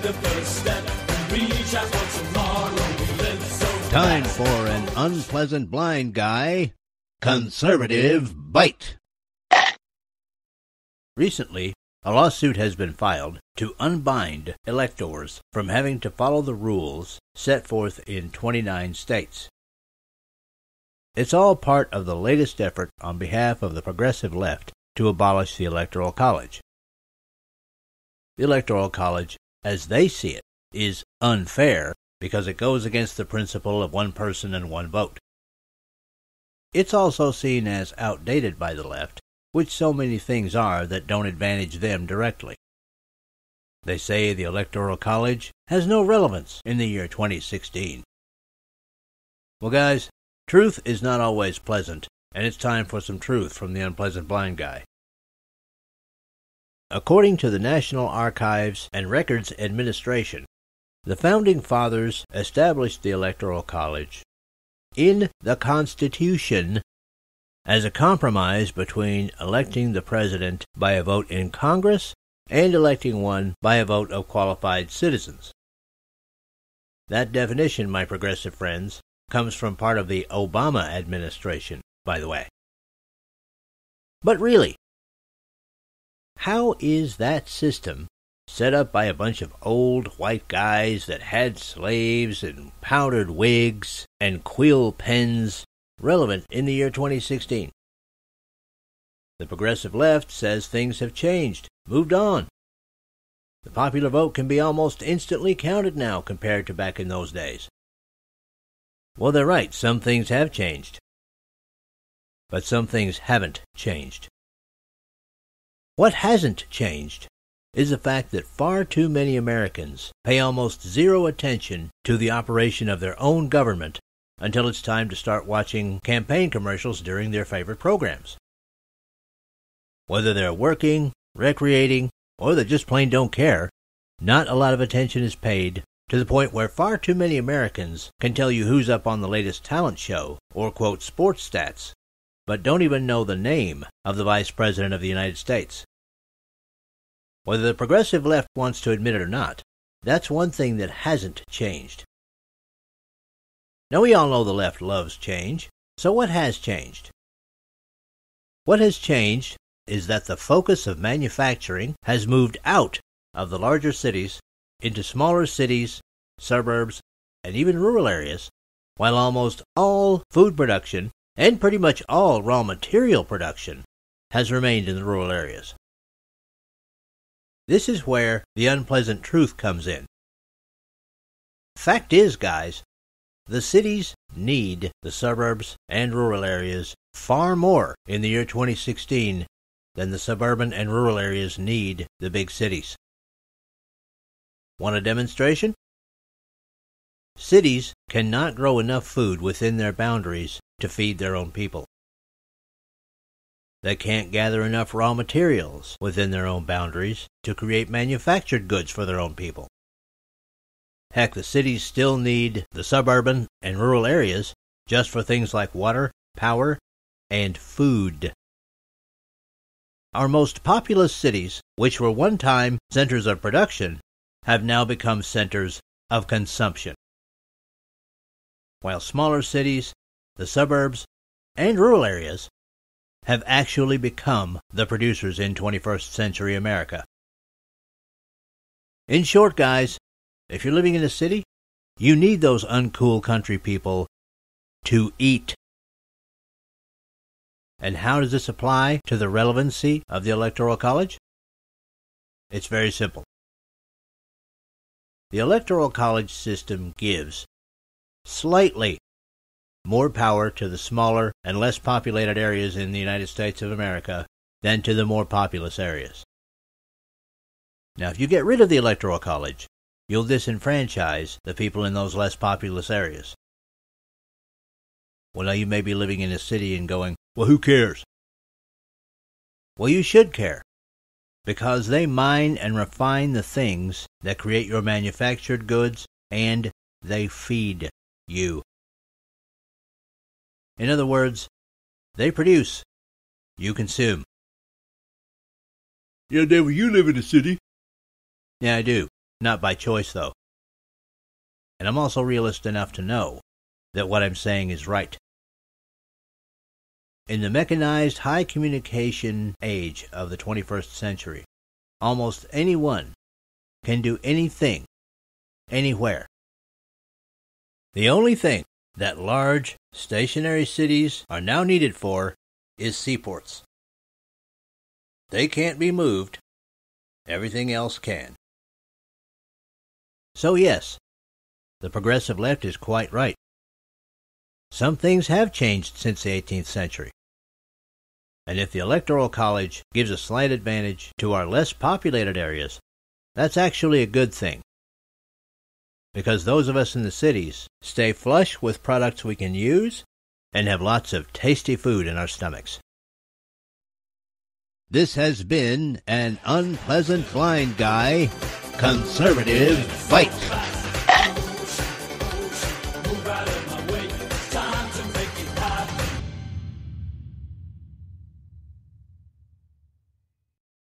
the first step and reach out for tomorrow. We live so Time for an unpleasant blind guy, conservative Byte. Recently, a lawsuit has been filed to unbind electors from having to follow the rules set forth in 29 states. It's all part of the latest effort on behalf of the progressive left to abolish the Electoral College. The Electoral College, as they see it, is unfair because it goes against the principle of one person and one vote. It's also seen as outdated by the left, which so many things are that don't advantage them directly. They say the Electoral College has no relevance in the year 2016. Well, guys, truth is not always pleasant, and it's time for some truth from the unpleasant blind guy. According to the National Archives and Records Administration, the Founding Fathers established the Electoral College in the Constitution as a compromise between electing the president by a vote in Congress and electing one by a vote of qualified citizens. That definition, my progressive friends, comes from part of the Obama administration, by the way. But really, how is that system, set up by a bunch of old white guys that had slaves and powdered wigs and quill pens, relevant in the year 2016? The progressive left says things have changed, moved on. The popular vote can be almost instantly counted now compared to back in those days. Well, they're right, some things have changed. But some things haven't changed. What hasn't changed is the fact that far too many Americans pay almost zero attention to the operation of their own government until it's time to start watching campaign commercials during their favorite programs. Whether they're working, recreating, or they just plain don't care, not a lot of attention is paid, to the point where far too many Americans can tell you who's up on the latest talent show or quote sports stats, but don't even know the name of the Vice President of the United States. Whether the progressive left wants to admit it or not, that's one thing that hasn't changed. Now, we all know the left loves change, so what has changed? What has changed is that the focus of manufacturing has moved out of the larger cities into smaller cities, suburbs, and even rural areas, while almost all food production and pretty much all raw material production has remained in the rural areas. This is where the unpleasant truth comes in. Fact is, guys, the cities need the suburbs and rural areas far more in the year 2016 than the suburban and rural areas need the big cities. Want a demonstration? Cities cannot grow enough food within their boundaries to feed their own people. They can't gather enough raw materials within their own boundaries to create manufactured goods for their own people. Heck, the cities still need the suburban and rural areas just for things like water, power, and food. Our most populous cities, which were one time centers of production, have now become centers of consumption. While smaller cities, the suburbs, and rural areas have actually become the producers in 21st century America. In short, guys, if you're living in a city, you need those uncool country people to eat. And how does this apply to the relevancy of the Electoral College? It's very simple. The Electoral College system gives slightly more power to the smaller and less populated areas in the United States of America than to the more populous areas. Now, if you get rid of the Electoral College, you'll disenfranchise the people in those less populous areas. Well, now you may be living in a city and going, well, who cares? Well, you should care, because they mine and refine the things that create your manufactured goods, and they feed you. In other words, they produce, you consume. Yeah, David, you live in a city. Yeah, I do. Not by choice, though. And I'm also realist enough to know that what I'm saying is right. In the mechanized high communication age of the 21st century, almost anyone can do anything, anywhere. The only thing that large, stationary cities are now needed for is seaports. They can't be moved. Everything else can. So yes, the progressive left is quite right. Some things have changed since the 18th century. And if the Electoral College gives a slight advantage to our less populated areas, that's actually a good thing. Because those of us in the cities stay flush with products we can use and have lots of tasty food in our stomachs. This has been an Unpleasant Blind Guy Conservative Byte.